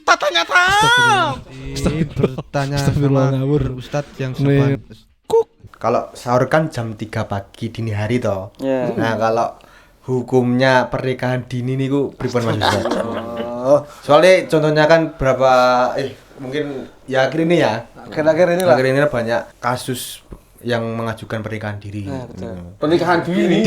Tata-nyata. Bertanya sama Ustadz yang sopan. Kalau sahur kan jam 3 pagi dini hari toh. Yeah. Nah, kalau hukumnya pernikahan dini niku pripun Mas Ustaz? Soalnya contohnya kan mungkin ya akhir ini ya. Akhir-akhir ini lah. Akhir ini banyak kasus yang mengajukan pernikahan diri. Pernikahan dini.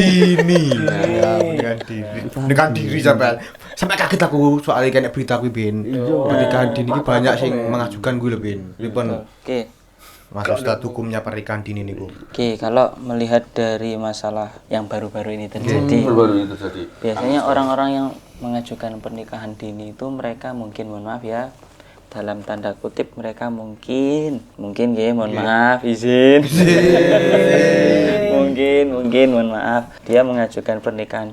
Pernikahan diri sampai kaget aku soalnya kena berita kuwi Ben. Pernikahan dini ini banyak sing mengajukan gue lho Ben. Pripun? Oke. Mas Ustaz hukumnya pernikahan dini niku. Oke, kalau melihat dari masalah yang baru-baru ini terjadi, biasanya orang-orang yang mengajukan pernikahan dini itu mereka mungkin, mohon maaf ya, dalam tanda kutip mereka mungkin ya, mohon maaf, izin. mungkin mohon maaf, dia mengajukan pernikahan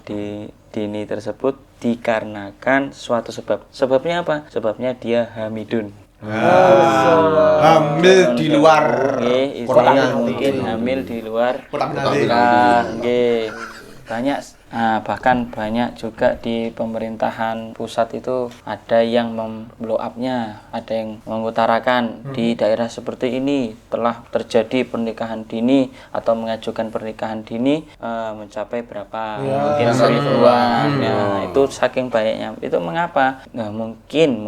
dini tersebut dikarenakan suatu sebab. Sebabnya apa? Sebabnya dia hamidun. Hamil di luar mungkin hamil di luar bahkan banyak juga di pemerintahan pusat itu ada yang memblow up-nya, ada yang mengutarakan di daerah seperti ini telah terjadi pernikahan dini atau mengajukan pernikahan dini mencapai berapa, mungkin 1000-an. Nah, itu saking banyaknya. Itu mengapa? Nah, mungkin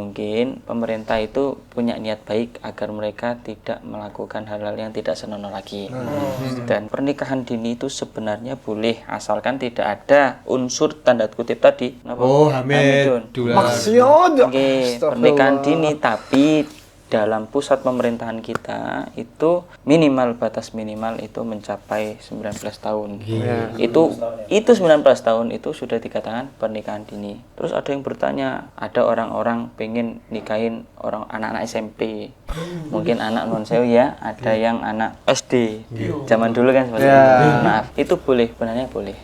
pemerintah itu punya niat baik agar mereka tidak melakukan hal-hal yang tidak senonoh lagi. Dan pernikahan dini itu sebenarnya boleh asalkan tidak ada unsur tanda kutip tadi. Hamil. Maksud Pernikahan dini, tapi dalam pusat pemerintahan kita itu batas minimal itu mencapai 19 tahun. Itu 19 tahun itu sudah dikatakan pernikahan dini. Terus ada yang bertanya, ada orang-orang pengen nikahin anak-anak SMP. Mungkin anak non-sewu ya, ada yang anak SD. Zaman dulu kan seperti itu. Maaf, itu boleh, sebenarnya boleh.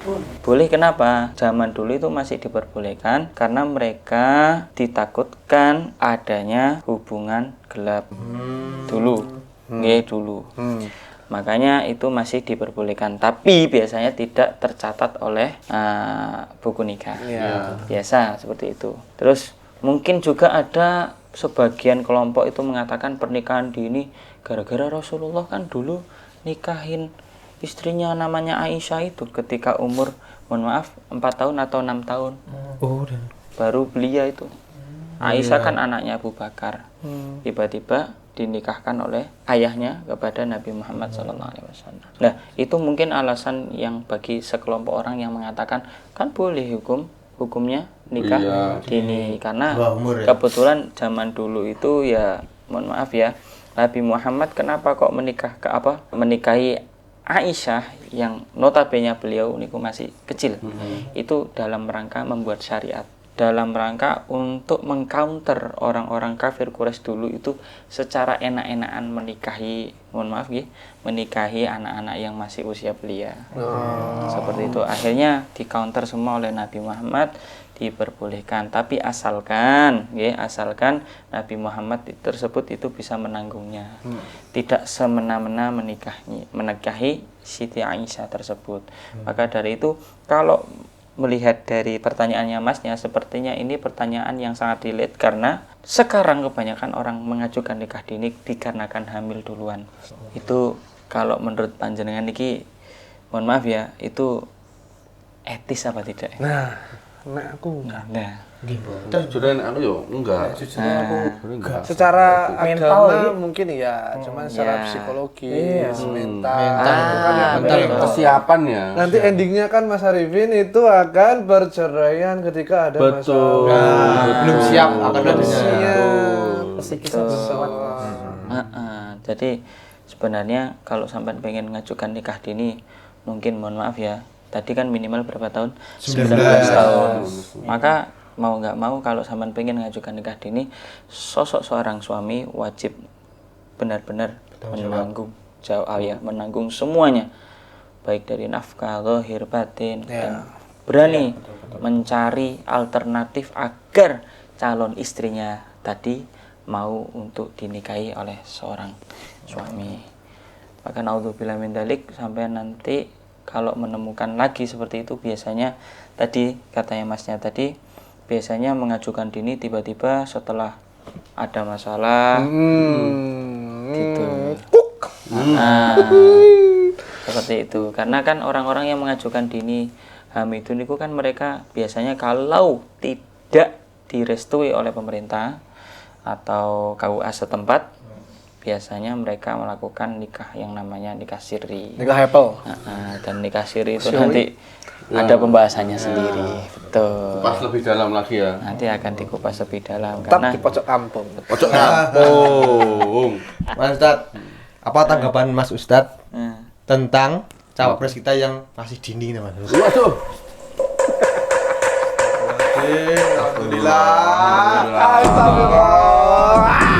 Boleh kenapa? Zaman dulu itu masih diperbolehkan karena mereka ditakutkan adanya hubungan gelap dulu. Makanya itu masih diperbolehkan, tapi biasanya tidak tercatat oleh buku nikah. Biasa seperti itu. Terus mungkin juga ada sebagian kelompok itu mengatakan pernikahan dini gara-gara Rasulullah kan dulu nikahin istrinya namanya Aisyah itu ketika umur, mohon maaf, 4 tahun atau 6 tahun. Baru belia itu. Aisyah kan anaknya Abu Bakar. Tiba-tiba dinikahkan oleh ayahnya kepada Nabi Muhammad SAW. Nah, itu mungkin alasan yang bagi sekelompok orang yang mengatakan kan boleh hukumnya nikah dini karena kebetulan zaman dulu itu ya, mohon maaf ya, Nabi Muhammad kenapa kok menikahi Aisyah yang notabene beliau niku masih kecil. Itu dalam rangka membuat syariat, dalam rangka untuk mengcounter orang-orang kafir Quraisy dulu itu secara enak-enakan menikahi anak-anak yang masih usia belia. Seperti itu. Akhirnya di-counter semua oleh Nabi Muhammad, diperbolehkan, tapi asalkan Nabi Muhammad tersebut itu bisa menanggungnya. Tidak semena-mena menikahi Siti Aisyah tersebut. Maka dari itu kalau melihat dari pertanyaannya Masnya, sepertinya ini pertanyaan yang sangat relate karena sekarang kebanyakan orang mengajukan nikah dini dikarenakan hamil duluan. Itu kalau menurut panjenengan niki, mohon maaf ya, itu etis apa tidak? Aku Jujur aku yo enggak. secara agama mungkin ya, cuman secara psikologis, mental, Kesiapan ya. nanti endingnya kan Mas Arifin itu akan berceraian ketika ada masalah. Belum siap akan Jadi sebenarnya kalau sampai pengen ngajukan nikah dini, mungkin mohon maaf ya, tadi kan minimal berapa tahun? 19 tahun. Maka mau nggak mau kalau sampean pengen ngajukan nikah dini, sosok seorang suami wajib benar-benar menanggung semuanya, baik dari nafkah, zahir, batin, dan berani mencari alternatif agar calon istrinya tadi mau untuk dinikahi oleh seorang suami. Maka naudzubillah min dzalik, sampai nanti kalau menemukan lagi seperti itu, biasanya tadi katanya Masnya tadi, biasanya mengajukan dini tiba-tiba setelah ada masalah gitu. Nah, seperti itu. Karena kan orang-orang yang mengajukan dini hamidun itu kan mereka biasanya kalau tidak direstui oleh pemerintah atau KUA setempat, biasanya mereka melakukan nikah yang namanya nikah siri. Nikah Apple. Dan nikah siri itu nanti ada pembahasannya sendiri. Betul. Pas lebih dalam lagi ya. Nanti akan dikupas lebih dalam Tetap karena di pojok kampung. Pojok kampung. Mas Ustadz, apa tanggapan Mas Ustadz Nah, tentang cawapres kita yang masih dini nih Mas? Waduh. Alhamdulillah. Astagfirullah.